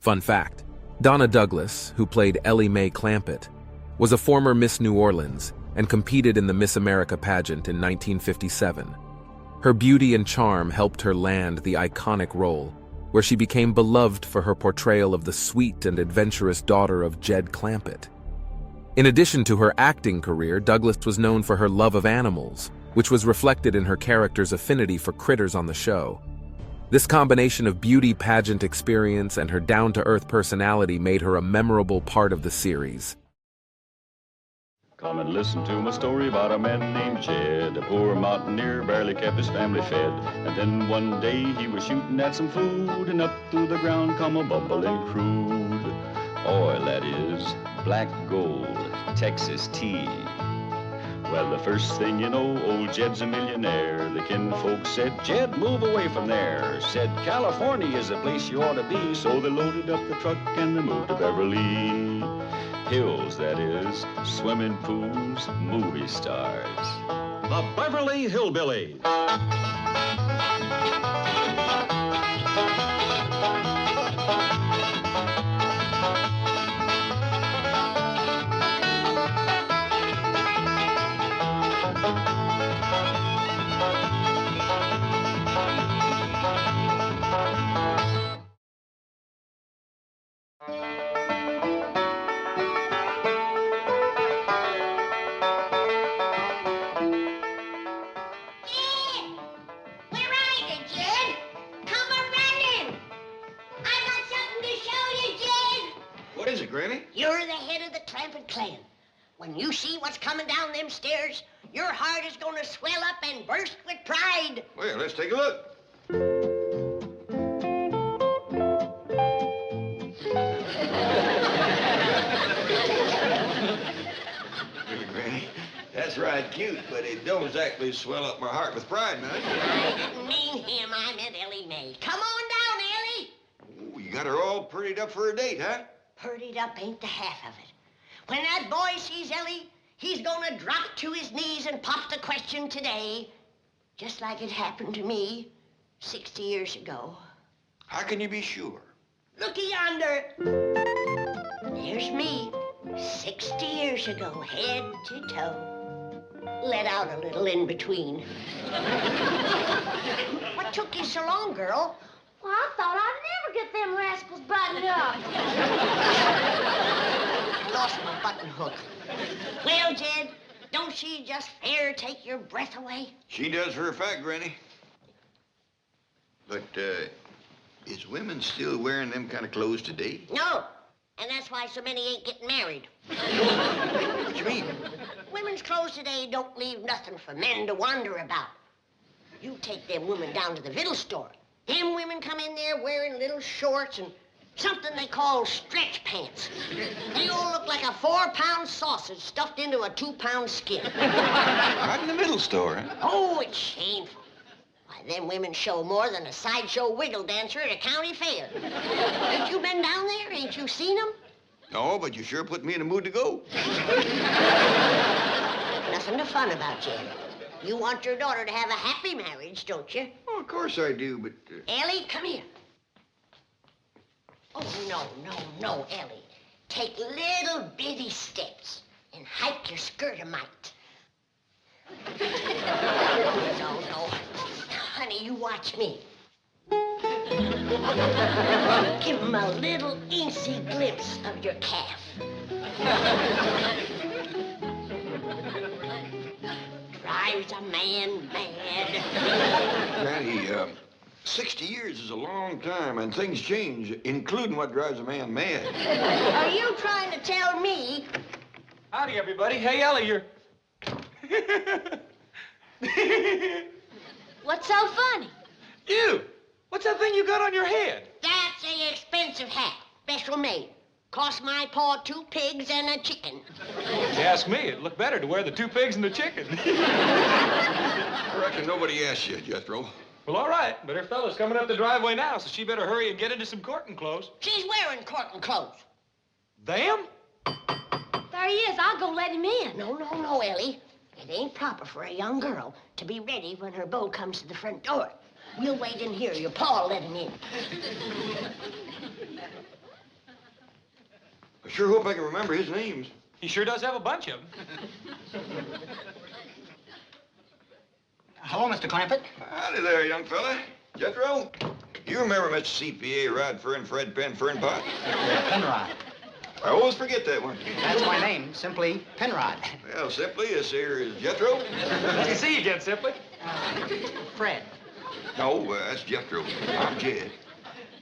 Fun fact, Donna Douglas, who played Ellie Mae Clampett, was a former Miss New Orleans and competed in the Miss America pageant in 1957. Her beauty and charm helped her land the iconic role, where she became beloved for her portrayal of the sweet and adventurous daughter of Jed Clampett. In addition to her acting career, Douglas was known for her love of animals, which was reflected in her character's affinity for critters on the show. This combination of beauty pageant experience and her down-to-earth personality made her a memorable part of the series. Come and listen to my story about a man named Jed. A poor mountaineer barely kept his family fed. And then one day he was shooting at some food, and up through the ground come a bubbling crude oil, that is, black gold, Texas tea. Well, the first thing you know, old Jed's a millionaire. The kinfolk said, Jed, move away from there. Said, California is the place you ought to be. So they loaded up the truck and they moved to Beverly Hills, that is, swimming pools, movie stars. The Beverly Hillbillies. What is it, Granny? You're the head of the Clampett clan. When you see what's coming down them stairs, your heart is going to swell up and burst with pride. Well, let's take a look. Granny, that's right cute, but it don't exactly swell up my heart with pride, man. I didn't mean him. I meant Ellie Mae. Come on down, Ellie. Oh, you got her all prettied up for a date, huh? Purdied up ain't the half of it. When that boy sees Ellie, he's gonna drop to his knees and pop the question today, just like it happened to me 60 years ago. How can you be sure? Looky yonder. There's me, 60 years ago, head to toe. Let out a little in between. What took you so long, girl? Well, I thought I'd never get them rascals buttoned up. Lost my button hook. Well, Jed, don't she just fair take your breath away? She does for a fact, Granny. But, is women still wearing them kind of clothes today? No. And that's why so many ain't getting married. What you mean? Women's clothes today don't leave nothing for men to wonder about. You take them women down to the victual store. Them women come in there wearing little shorts and something they call stretch pants. They all look like a 4-pound sausage stuffed into a 2-pound skin. Right in the middle store, huh? Oh, it's shameful. Why, them women show more than a sideshow wiggle dancer at a county fair. Ain't you been down there? Ain't you seen them? No, but you sure put me in a mood to go. Nothing to fun about, Jed. You want your daughter to have a happy marriage, don't you? Oh, of course I do, but... Ellie, come here. Oh, no, Ellie. Take little bitty steps and hike your skirt a mite. No. Honey, you watch me. Give him a little easy glimpse of your calf. Drives a man mad. Granny, 60 years is a long time, and things change, including what drives a man mad. Are you trying to tell me? Howdy, everybody. Hey, Ellie, you're... What's so funny? You! What's that thing you got on your head? That's an expensive hat. Special made. Cost my paw 2 pigs and a chicken. If you ask me, it'd look better to wear the 2 pigs and the chicken. I reckon nobody asked you, Jethro. Well, all right, but her fella's coming up the driveway now, so she better hurry and get into some courting clothes. She's wearing courting clothes. Them? There he is. I'll go let him in. No, Ellie. It ain't proper for a young girl to be ready when her beau comes to the front door. We'll wait in here. Your paw'll let him in. I sure hope I can remember his names. He sure does have a bunch of them. Hello, Mr. Clampett. Howdy there, young fella. Jethro, you remember Mr. CPA, Rod Fern, Fred Penn, Fern Pot? Penrod. I always forget that one. That's my name, simply Penrod. Well, simply, this here is Jethro. Good to see you again, Simply. Fred. No, that's Jethro. I'm Jed.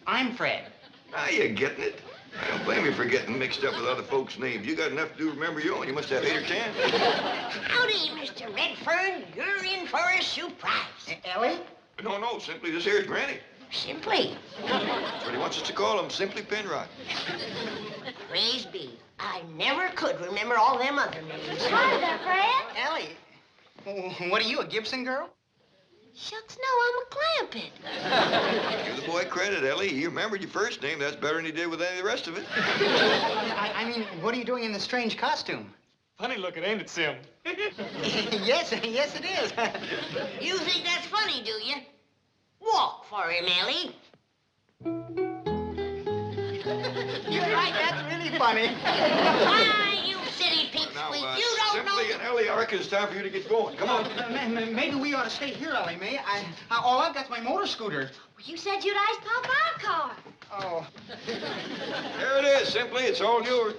I'm Fred. Now you're getting it. I don't blame you for getting mixed up with other folks' names. You got enough to do to remember your own. You must have 8 or 10. Howdy, Mr. Redfern. You're in for a surprise. Ellie? No, simply, this here is Granny. Simply. That's what he wants us to call him, Simply Penrod. Praise be. I never could remember all them other names. Hi there, Fred. Ellie. What are you, a Gibson girl? Shucks, no, I'm a Clampett. Give the boy credit, Ellie. He remembered your first name. That's better than he did with any of the rest of it. I mean, what are you doing in this strange costume? Funny looking, ain't it, Sim? yes, it is. You think that's funny, do you? Walk for him, Ellie. You're right, that's really funny. Why, you silly pink Now, squeak, you don't Simply know... and Ellie, I reckon it's time for you to get going. Come on. Maybe we ought to stay here, Ellie Mae. All I've got's my motor scooter. You said you'd ice pop our car. Oh. There it is, Simply. It's all yours.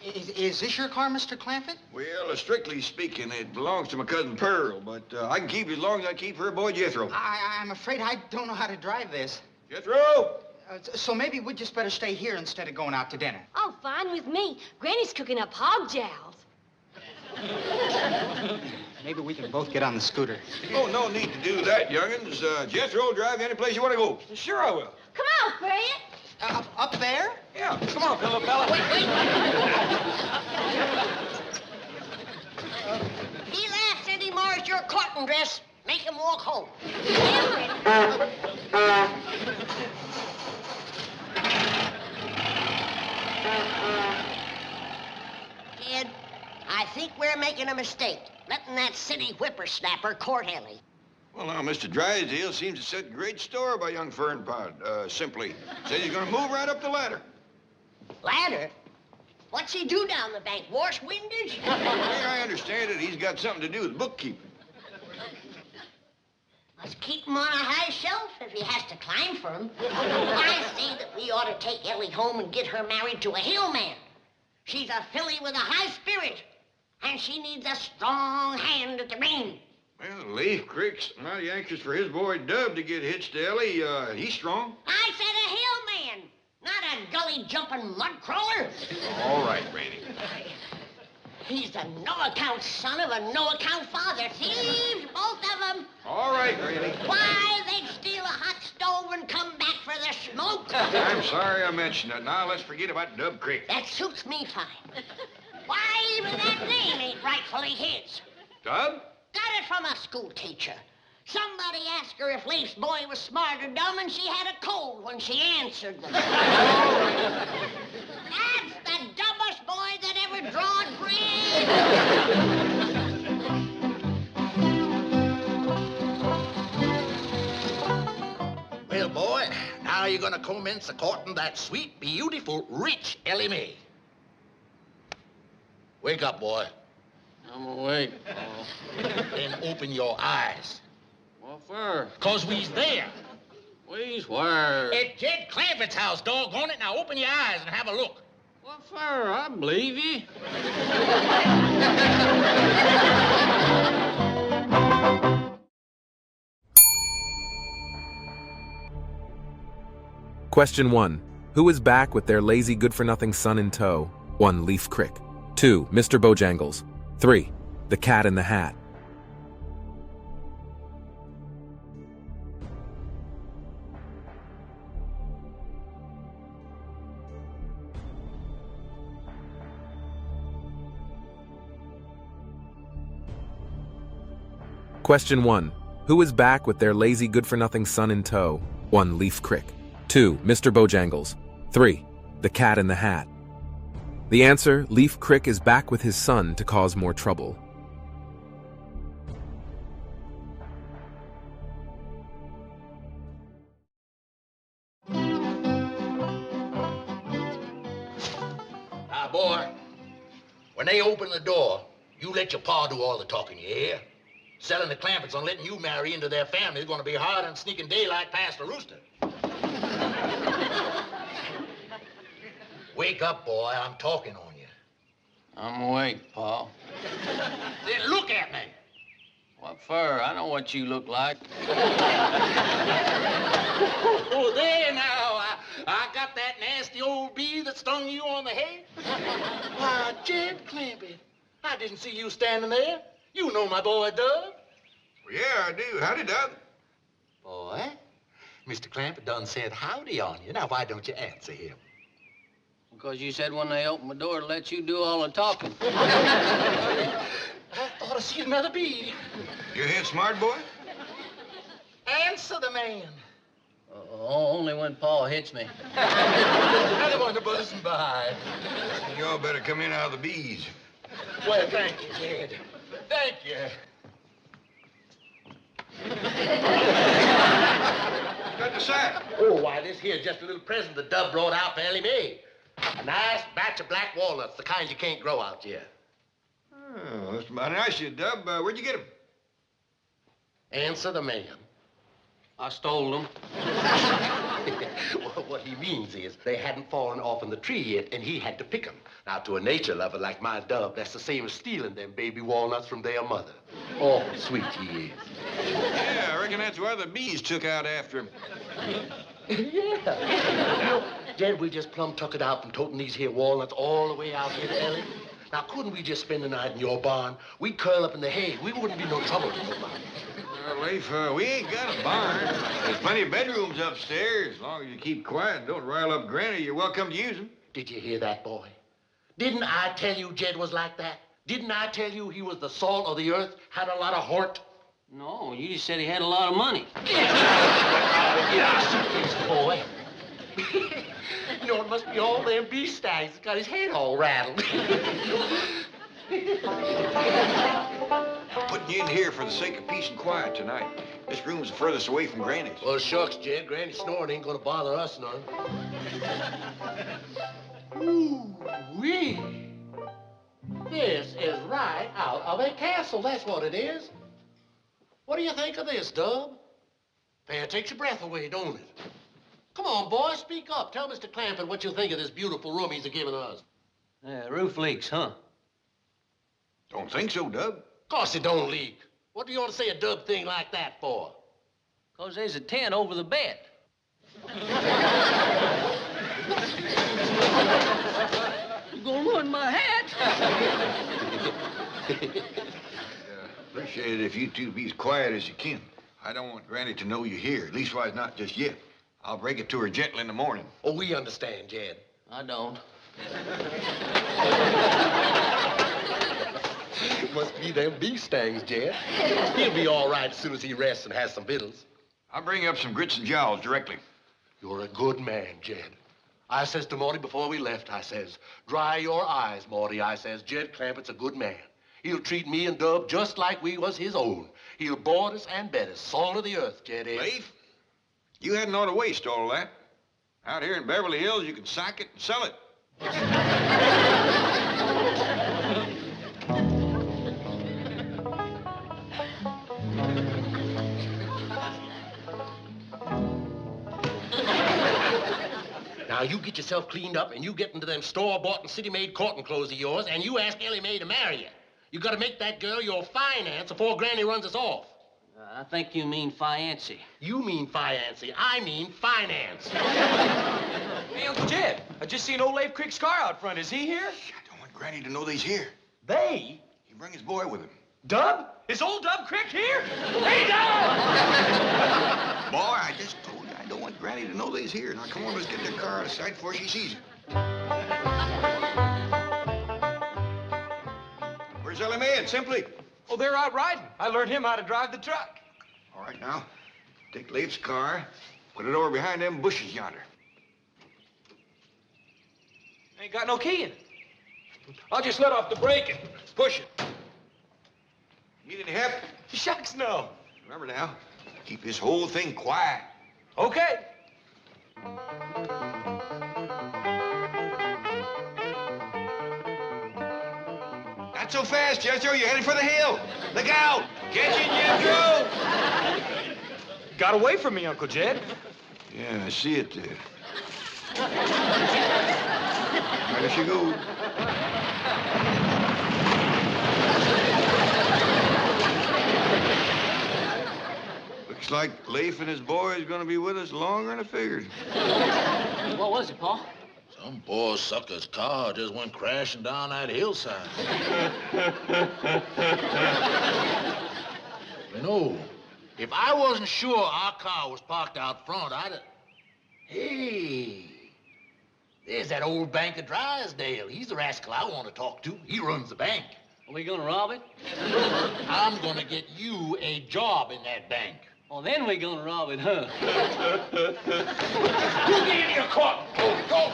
Is this your car, Mr. Clampett? Well, strictly speaking, it belongs to my cousin Pearl, but I can keep it as long as I keep her boy Jethro. I'm afraid I don't know how to drive this. Jethro! So maybe we'd just better stay here instead of going out to dinner. Oh, fine with me. Granny's cooking up hog jowls. Maybe we can both get on the scooter. Oh, no need to do that, young'uns. Jethro, drive any place you want to go. Sure I will. Come on, Fred. Up there? Yeah, come on, pillow fella. He laughs and he mars your cotton dress. Make him walk home. Ed, I think we're making a mistake, letting that city whippersnapper court Ellie. Well, now, Mr. Drysdale seems to set great store by young Fern Pod. Simply. Says he's going to move right up the ladder. Ladder? What's he do down the bank? Wash windows? The way I understand it, he's got something to do with bookkeeping. Must keep him on a high shelf if he has to climb for him. I say that we ought to take Ellie home and get her married to a hillman. She's a filly with a high spirit, and she needs a strong hand at the rein. Well, Leaf Crick's mighty anxious for his boy Dub to get hitched to Ellie. He's strong. I said a hillman, not a gully-jumping mud crawler. All right, Granny. He's the no-account son of a no-account father. Thieves, both of them. All right, Granny. Why, they'd steal a hot stove and come back for the smoke. I'm sorry I mentioned it. Now let's forget about Dub Crick. That suits me fine. Why, even that name ain't rightfully his. Dub? Got it from a school teacher. Somebody asked her if Leaf's boy was smart or dumb, and she had a cold when she answered them. That's the dumbest boy that ever drawed bread. Well, boy, now you're gonna commence a courting that sweet, beautiful, rich Ellie Mae. Wake up, boy. I'm awake. Then open your eyes. What for? 'Cause we's there. We's where? At Jed Clampett's house, doggone it. Now open your eyes and have a look. What for? I believe you. Question 1. Who is back with their lazy good-for-nothing son in tow? 1. Leaf Crick. 2. Mr. Bojangles. 3. The Cat in the Hat. Question 1. Who is back with their lazy good-for-nothing son in tow? 1. Leaf Crick. 2. Mr. Bojangles. 3. The Cat in the Hat. The answer, Leaf Crick is back with his son to cause more trouble. Now, boy, when they open the door, you let your pa do all the talking, you hear? Selling the Clampetts on letting you marry into their family is going to be harder than sneaking daylight past the rooster. Wake up, boy. I'm talking on you. I'm awake, Pa. Then look at me. What for? I know what you look like. Oh, there now. I got that nasty old bee that stung you on the head. Why, Jed Clampett, I didn't see you standing there. You know my boy, Dub. Well, yeah, I do. Howdy, Dub. Boy, Mr. Clampett done said howdy on you. Now, why don't you answer him? Because you said when they open the door to let you do all the talking. I ought to see another bee. You head smart, boy? Answer the man. Only when Pa hits me. Another one to buzzing by. Y'all better come in out of the bees. Well, thank you, Jed. Thank you. Got the sack. Oh, why, this here's just a little present the Dub brought out for Ellie Mae. A nice batch of black walnuts, the kind you can't grow out here. Oh, that's mighty nice of you, Dub. Where'd you get them? Answer the man. I stole them. Well, what he means is they hadn't fallen off in the tree yet, and he had to pick them. Now, to a nature lover like my Dub, that's the same as stealing them baby walnuts from their mother. Oh, sweet he is. Yeah, I reckon that's why the bees took out after him. Yeah. Jed, we just plumb tuck it out from toting these here walnuts all the way out here to Ellie. Now, couldn't we just spend the night in your barn? We'd curl up in the hay. We wouldn't be no trouble to nobody. Leif, we ain't got a barn. There's plenty of bedrooms upstairs. As long as you keep quiet and don't rile up Granny, you're welcome to use them. Did you hear that, boy? Didn't I tell you Jed was like that? Didn't I tell you he was the salt of the earth, had a lot of heart? No, you just said he had a lot of money. Yes, boy. You know, it must be all them bee stags that got his head all rattled. I'm putting you in here for the sake of peace and quiet tonight. This room's the furthest away from Granny's. Well, shucks, Jed. Granny snoring ain't gonna bother us none. Ooh-wee. This is right out of a castle, that's what it is. What do you think of this, Dub? Fair takes your breath away, don't it? Come on, boy, speak up. Tell Mr. Clampett what you think of this beautiful room he's giving us. Roof leaks, huh? Don't think so, Dub. Of course it don't leak. What do you want to say a Dub thing like that for? Because there's a tent over the bed. You're gonna ruin my hat. Appreciate it if you two be as quiet as you can. I don't want Granny to know you're here. Leastwise, not just yet. I'll break it to her gently in the morning. Oh, we understand, Jed. I don't. Must be them bee stings, Jed. He'll be all right as soon as he rests and has some victuals. I'll bring you up some grits and jowls directly. You're a good man, Jed. I says to Morty before we left, I says, dry your eyes, Morty. I says, Jed Clampett's a good man. He'll treat me and Dub just like we was his own. He'll board us and bed us, salt of the earth, Jed is. Leif, you hadn't ought to waste all that. Out here in Beverly Hills, you can sack it and sell it. Now, you get yourself cleaned up and you get into them store-bought and city-made courting clothes of yours and you ask Ellie Mae to marry you. You gotta make that girl your finance before Granny runs us off. I think you mean fiancé. You mean fiancé. I mean finance. Hey, Uncle Jed, I just seen old Leif Crick's car out front. Is he here? Shh, I don't want Granny to know that he's here. They? He bring his boy with him. Dub? Is old Dub Crick here? Hey, Dub! Boy, I just told you I don't want Granny to know that he's here. Now, come on, let's get the car out of sight before she sees it. Where's Ellie Mae and Simply? Oh, they're out riding. I learned him how to drive the truck. All right, now, take Leif's car, put it over behind them bushes yonder. Ain't got no key in it. I'll just let off the brake and push it. Need any help? Shucks, no. Remember now, keep this whole thing quiet. Okay. Not so fast, Jethro. You're headed for the hill. Look out! Catch it, Jethro! Got away from me, Uncle Jed. Yeah, I see it there. There she goes. Looks like Leif and his boy is gonna be with us longer than I figured. What was it, Pa? Some poor sucker's car just went crashing down that hillside. You know, if I wasn't sure our car was parked out front, I'd have... Hey, there's that old bank of Drysdale. He's the rascal I want to talk to. He runs the bank. Are we gonna rob it? I'm gonna get you a job in that bank. Well, then we gonna rob it, huh? You get in your car. Go.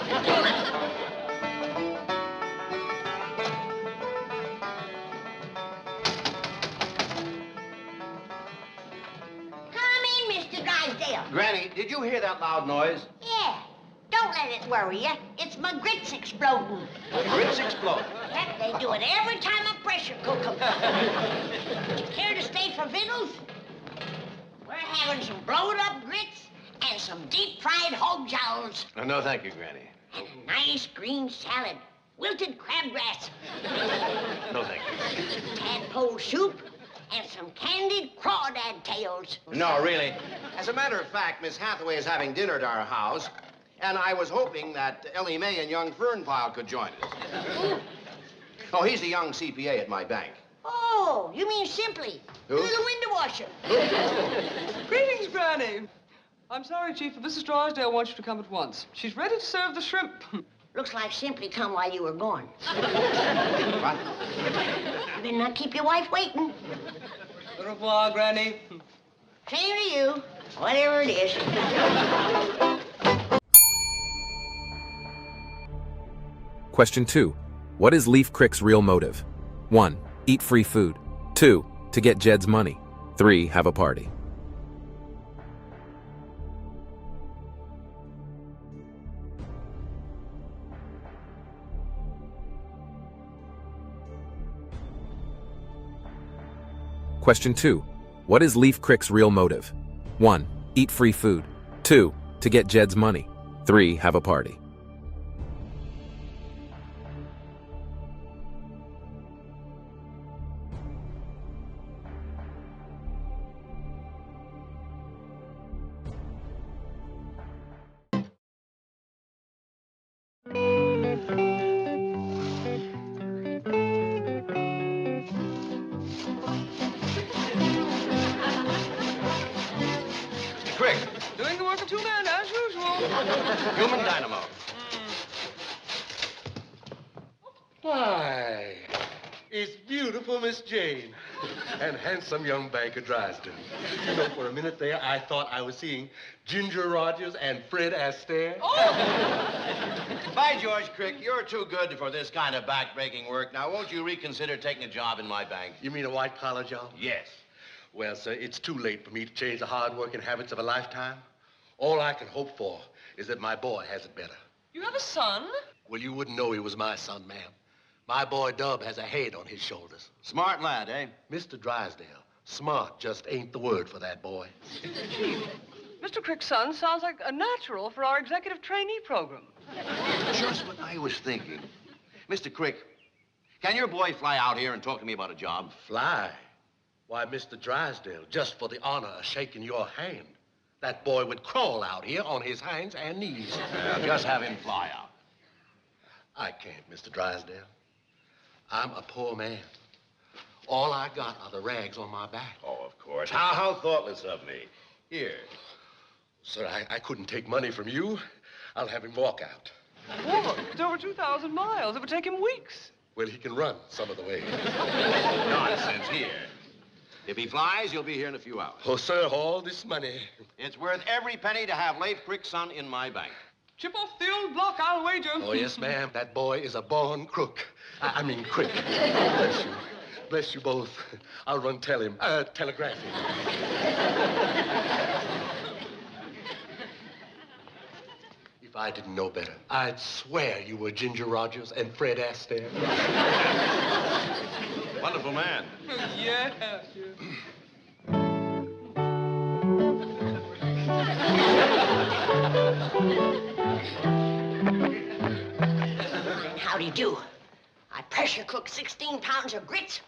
Come in, Mr. Drysdale. Granny, did you hear that loud noise? Yeah. Don't let it worry you. It's my grits exploding. Grits explode. Yep, they do it every time I pressure cook them. Care to stay for victuals? We're having some blowed up grits and some deep fried hog jowls. No, thank you, Granny. And a nice green salad. Wilted crabgrass. No, thank you. Tadpole soup and some candied crawdad tails. No, really. As a matter of fact, Miss Hathaway is having dinner at our house, and I was hoping that Ellie Mae and young Fernpile could join us. Oh, he's a young CPA at my bank. Oh, you mean Simply? Who? The little window washer. Greetings, Granny. I'm sorry, Chief, but Mrs. Drysdale wants you to come at once. She's ready to serve the shrimp. Looks like Simply come while you were gone. What? You better not keep your wife waiting. Au revoir, Granny. Same to you, whatever it is. Question 2. What is Leif Crick's real motive? 1. Eat free food. 2. To get Jed's money. 3. Have a party. Question 2. What is Leif Crick's real motive? 1. Eat free food. 2. To get Jed's money. 3. Have a party. Crick, Doing the work of two men, as usual. human dynamo. Why, it's beautiful Miss Jane and handsome young banker Drysdale. You know, for a minute there, I thought I was seeing Ginger Rogers and Fred Astaire. By George, Crick, you're too good for this kind of back-breaking work. Now, won't you reconsider taking a job in my bank? You mean a white-collar job? Yes. Well, sir, it's too late for me to change the hard-working habits of a lifetime. All I can hope for is that my boy has it better. You have a son? Well, you wouldn't know he was my son, ma'am. My boy Dub has a head on his shoulders. Smart lad, eh? Mr. Drysdale, smart just ain't the word for that boy. Mr. Crick's son sounds like a natural for our executive trainee program. Just what I was thinking. Mr. Crick, can your boy fly out here and talk to me about a job? Fly? Why, Mr. Drysdale, just for the honor of shaking your hand, that boy would crawl out here on his hands and knees. Well, just have him fly out. I can't, Mr. Drysdale. I'm a poor man. All I got are the rags on my back. Oh, of course. How thoughtless of me. Here. Sir, I couldn't take money from you. I'll have him walk out. Walk? It's over 2,000 miles. It would take him weeks. Well, he can run some of the way. Nonsense, here. If he flies, he'll be here in a few hours. Oh, sir, all this money. It's worth every penny to have Leif Crick's son in my bank. Chip off the old block, I'll wager. Oh, yes, ma'am. That boy is a born crook. I mean, crick. Bless you. Bless you both. I'll run telegraph him. If I didn't know better, I'd swear you were Ginger Rogers and Fred Astaire. Wonderful man. Yes. Howdy do. I pressure cook 16 pounds of grits,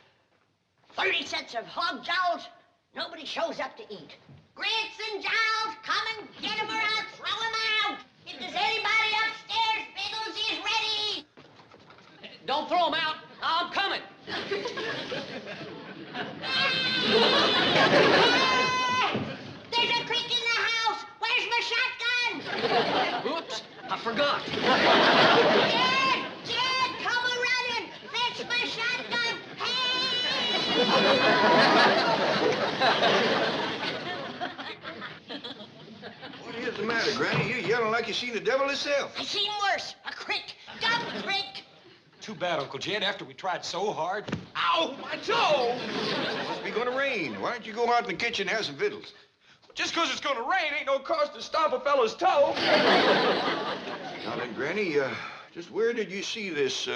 30 sets of hog jowls. Nobody shows up to eat. Grits and jowls, come and get them or I'll throw them out. If there's anybody upstairs, Biggles is ready. Don't throw them out. I'm coming. There's a creak in the house. Where's my shotgun? Oops, I forgot. Jed, come a-running. Fetch my shotgun. Hey! What is the matter, Granny? You're yelling like you seen the devil himself. I seen worse. A crick. Dumb crick. Too bad, Uncle Jed, after we tried so hard. Ow, my toe! It must be gonna rain. Why don't you go out in the kitchen and have some victuals? Just 'cause it's gonna rain ain't no cause to stomp a fellow's toe. Now then, Granny, just where did you see this,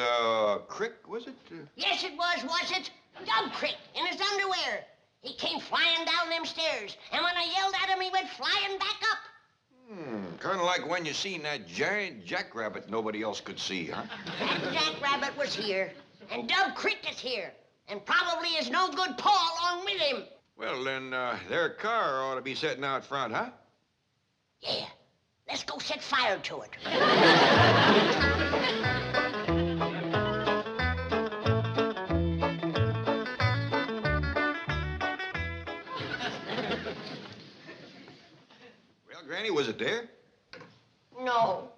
crick, was it? Yes, it was it? Dumb crick in his underwear. He came flying down them stairs, and when I yelled at him, he went flying back up. Kind of like when you seen that giant jackrabbit nobody else could see, huh? That jackrabbit was here, and Dub Crick is here, and probably is no good paw along with him. Well, then, their car ought to be sitting out front, huh? Yeah, let's go set fire to it. Well, Granny, was it there? No.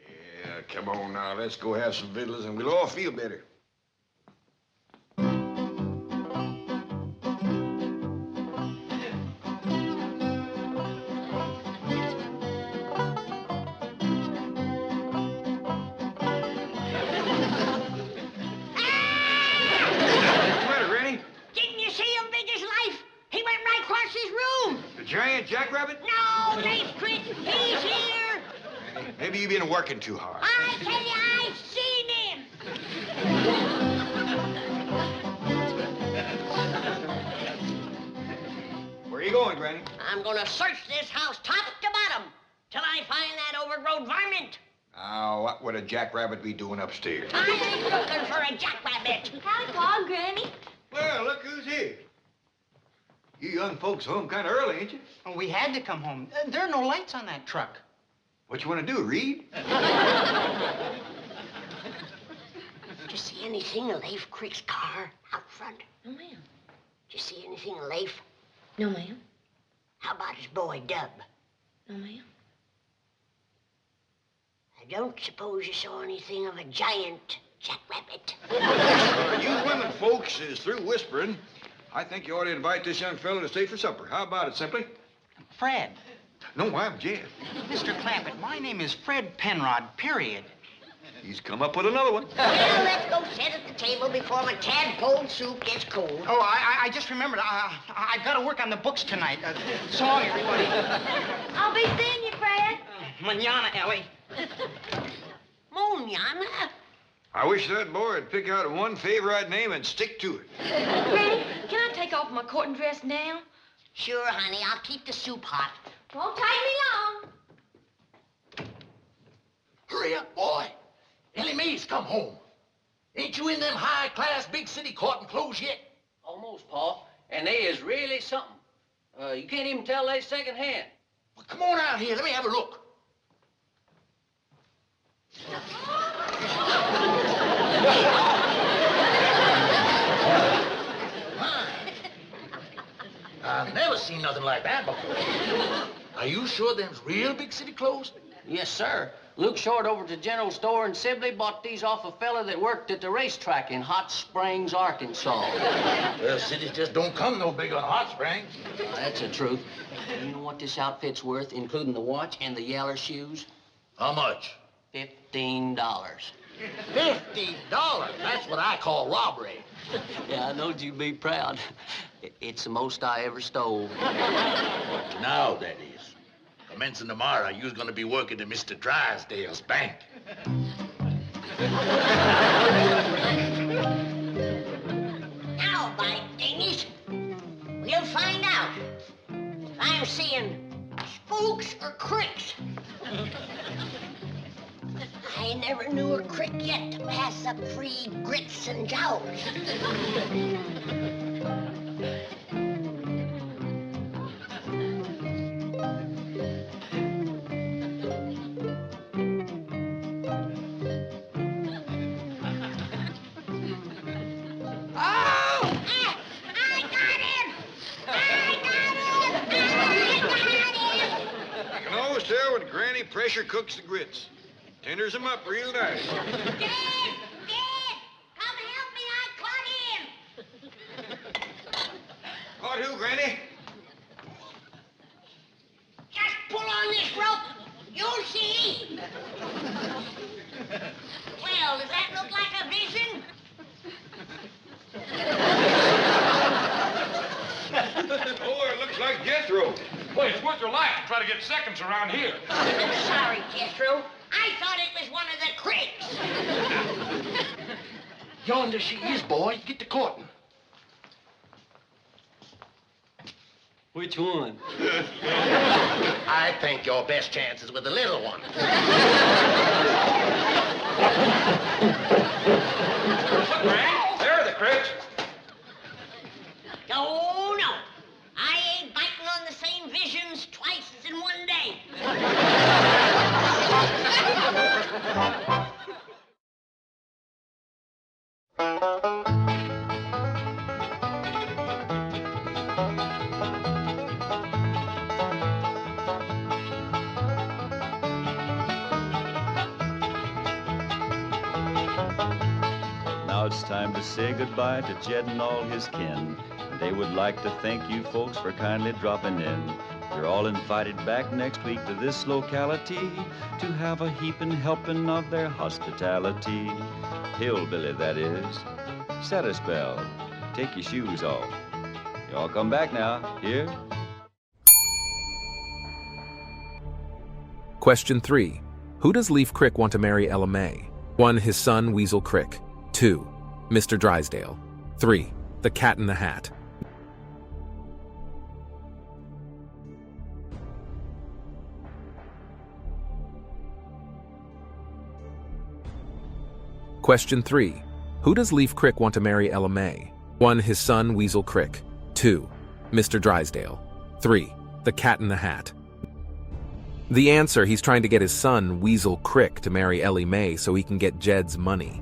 Yeah, come on now. Let's go have some victuals and we'll all feel better. Giant jackrabbit? No, Dave Crick, he's here. Maybe you've been working too hard. I tell you, I've seen him. Where are you going, Granny? I'm gonna search this house top to bottom till I find that overgrown varmint. Now, what would a jackrabbit be doing upstairs? I'm looking for a jackrabbit. Howdy, Pa, Granny. Well, look who's here. You young folks home kind of early, ain't you? Well, we had to come home. There are no lights on that truck. What you want to do, read? Did you see anything of Leif Crick's car out front? No, ma'am. Did you see anything of Leif? No, ma'am. How about his boy, Dub? No, ma'am. I don't suppose you saw anything of a giant jackrabbit. You women folks is through whispering. I think you ought to invite this young fellow to stay for supper. How about it, simply? Fred. No, I'm Jed. Mr. Clampett, my name is Fred Penrod, period. He's come up with another one. Well, let's go sit at the table before my tadpole soup gets cold. Oh, I just remembered. I've got to work on the books tonight. So long, everybody. I'll be seeing you, Fred. Manana, Ellie. Manana? I wish that boy would pick out one favorite name and stick to it. Granny, can I take off my court and dress now? Sure, honey. I'll keep the soup hot. Won't take me long. Hurry up, boy. Ellie Mae's come home. Ain't you in them high-class big city courting clothes yet? Almost, Pa. And they is really something. You can't even tell they secondhand. Well, come on out here. Let me have a look. I've never seen nothing like that before. Are you sure them's real big city clothes? Yes, sir. Luke Short over at the general store in Sibley bought these off a fella that worked at the racetrack in Hot Springs, Arkansas. Well, cities just don't come no big on Hot Springs. That's the truth. You know what this outfit's worth, including the watch and the yaller shoes? How much? $15. $50? That's what I call robbery. Yeah, I knowed you'd be proud. It's the most I ever stole. Now, that is. Commencing tomorrow, you's gonna be working at Mr. Drysdale's bank. Now, by dingies, we'll find out if I'm seeing spooks or cricks. I never knew a crick yet to pass up free grits and jowls. When Granny pressure cooks the grits. Tenders them up real nice. Dad! Dad! Come help me, I caught him! Caught who, Granny? Just pull on this rope. You'll see. Well, does that look like a vision? Oh, it looks like Jethro. Well, it's worth your life to try to get seconds around here. Sorry, Jethro. I thought it was one of the cricks. Yonder she is, boy. Get to courting. Which one? I think your best chance is with the little one. Look, Grant, there are the cricks. Oh, no. I ain't biting on the same visions twice in one day. Now it's time to say goodbye to Jed and all his kin. They would like to thank you folks for kindly dropping in. You're all invited back next week to this locality to have a heaping helping of their hospitality. Hillbilly, that is. Set a spell. Take your shoes off. Y'all come back now. Here? Question 3. Who does Leaf Crick want to marry Ella May? 1. His son, Weasel Crick. 2. Mr. Drysdale. 3. The Cat in the Hat. Question 3. Who does Leaf Crick want to marry Ella May? 1. His son, Weasel Crick. 2. Mr. Drysdale. 3. The Cat in the Hat. The answer, he's trying to get his son, Weasel Crick, to marry Ellie Mae so he can get Jed's money.